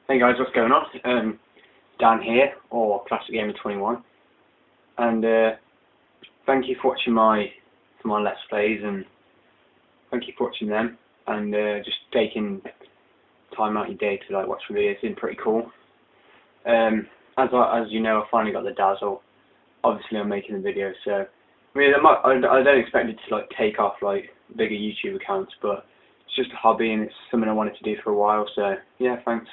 Hey guys, what's going on? Dan here, or Classic Gamer 21, and thank you for watching my Let's Plays, and thank you for watching them, and just taking time out of your day to watch the videos. It's been pretty cool. As you know, I finally got the dazzle. Obviously, I'm making a video, so I mean, I don't expect it to take off like bigger YouTube accounts, but it's just a hobby and it's something I wanted to do for a while. So yeah, thanks.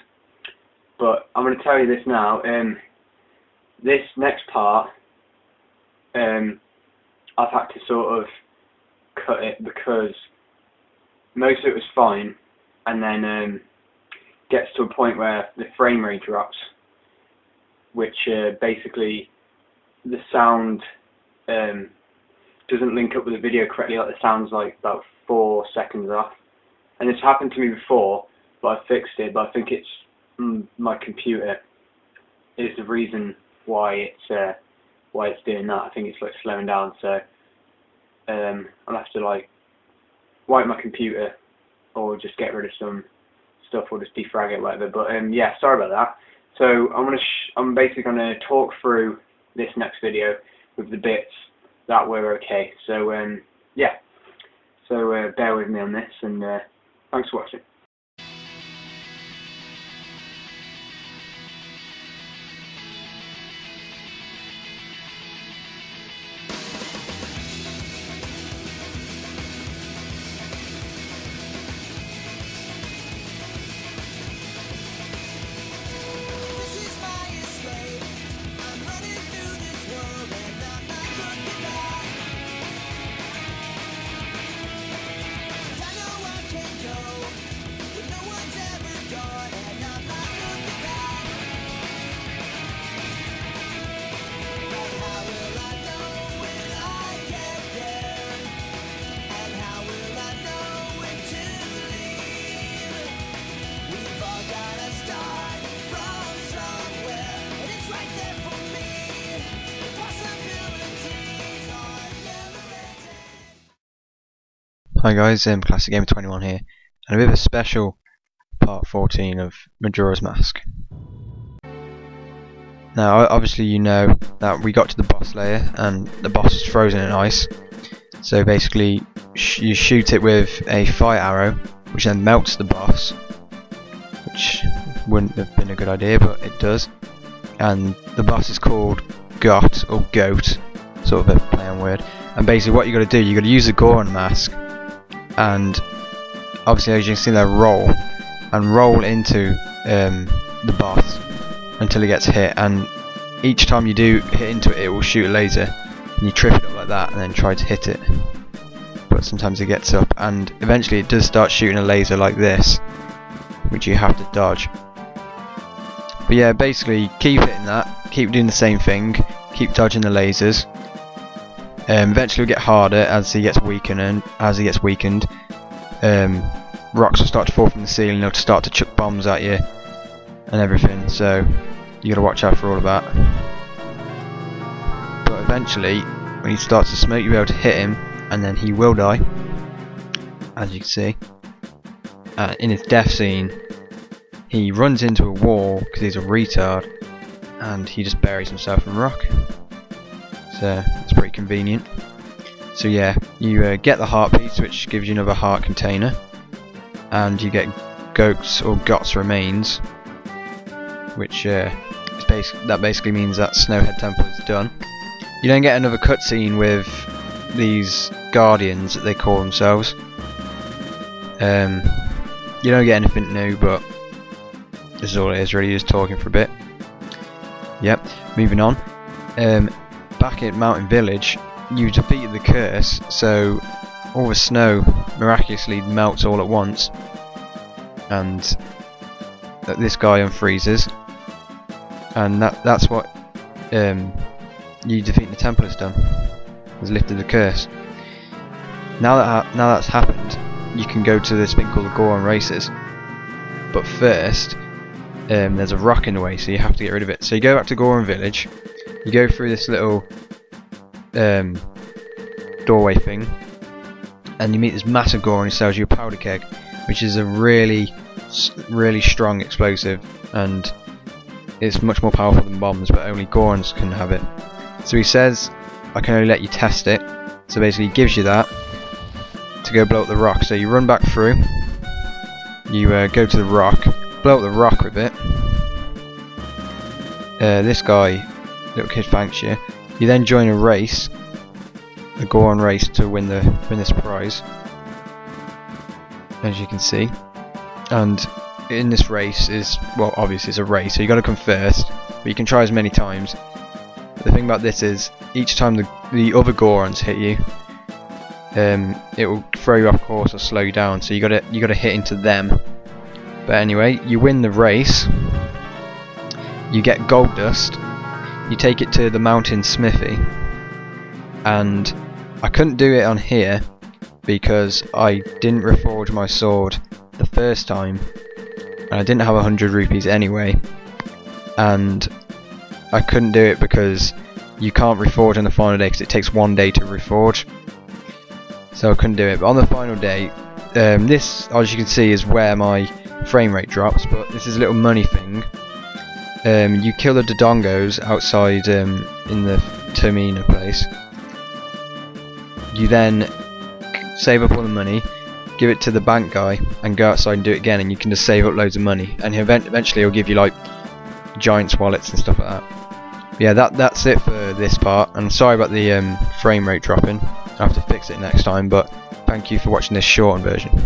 But I'm going to tell you this now. This next part, I've had to sort of cut it because most of it was fine, and then gets to a point where the frame rate drops, which basically the sound doesn't link up with the video correctly. Like the sound's like about 4 seconds off, and it's happened to me before, but I fixed it. But I think it's my computer is the reason why it's doing that. I think it's slowing down, so I'll have to wipe my computer or just get rid of some stuff or just defrag it, whatever. But yeah, sorry about that. So I'm basically gonna talk through this next video with the bits that were okay. So yeah, so bear with me on this, and thanks for watching. Hi guys, Classic Gamer 21 here, and a bit of a special part 14 of Majora's Mask. Now, obviously you know that we got to the boss layer, and the boss is frozen in ice. So basically, you shoot it with a fire arrow, which then melts the boss, which wouldn't have been a good idea, but it does. And the boss is called Goht, or Goat, sort of a play on word. And basically what you got to do, you got to use the Goron mask, and obviously as you can see there, roll into the boss until it gets hit, and each time you do hit into it, it will shoot a laser, and you trip it up like that and then try to hit it, but sometimes it gets up, and eventually it does start shooting a laser like this, which you have to dodge. But yeah, basically keep hitting that, keep doing the same thing, keep dodging the lasers. Eventually it'll get harder as he gets weakened, and as he gets weakened, rocks will start to fall from the ceiling. They'll start to chuck bombs at you and everything. So you got to watch out for all of that. But eventually, when he starts to smoke, you'll be able to hit him, and then he will die, as you can see. In his death scene, he runs into a wall because he's a retard, and he just buries himself in rock. So it's pretty convenient. So yeah, you get the heart piece, which gives you another heart container, and you get Goht's remains, which that basically means that Snowhead Temple is done. You don't get another cutscene with these guardians that they call themselves. You don't get anything new, but this is all it is really, just talking for a bit. Yep, moving on. Back at Mountain Village, you defeated the curse, so all the snow miraculously melts all at once, and this guy unfreezes, and that's what you defeating the temple has done, has lifted the curse. Now that's happened, you can go to this thing called the Goron races, but first there's a rock in the way, so you have to get rid of it. So you go back to Goron Village, you go through this little doorway thing, and you meet this massive Goron who sells you a powder keg, which is a really really strong explosive, and it's much more powerful than bombs, but only Gorons can have it. So he says, I can only let you test it. So basically he gives you that to go blow up the rock. So you run back through, you go to the rock, blow up the rock with it. This guy, little kid, thanks you. You then join a race, a Goron race, to win this prize, as you can see. And in this race is, well, obviously it's a race, so you got to come first, but you can try as many times. The thing about this is, each time the other Gorons hit you, it will throw you off course or slow you down. So you got to hit into them. But anyway, you win the race. You get gold dust. You take it to the mountain smithy, and I couldn't do it on here because I didn't reforge my sword the first time, and I didn't have 100 rupees anyway, and I couldn't do it because you can't reforge on the final day because it takes 1 day to reforge, so I couldn't do it. But on the final day, this, as you can see, is where my frame rate drops, but this is a little money thing. You kill the Dodongos outside in the Termina place. You then save up all the money, give it to the bank guy, and go outside and do it again, and you can just save up loads of money, and eventually he'll give you like giant's wallets and stuff like that. But yeah, that's it for this part, and sorry about the frame rate dropping. I'll have to fix it next time, but thank you for watching this shortened version.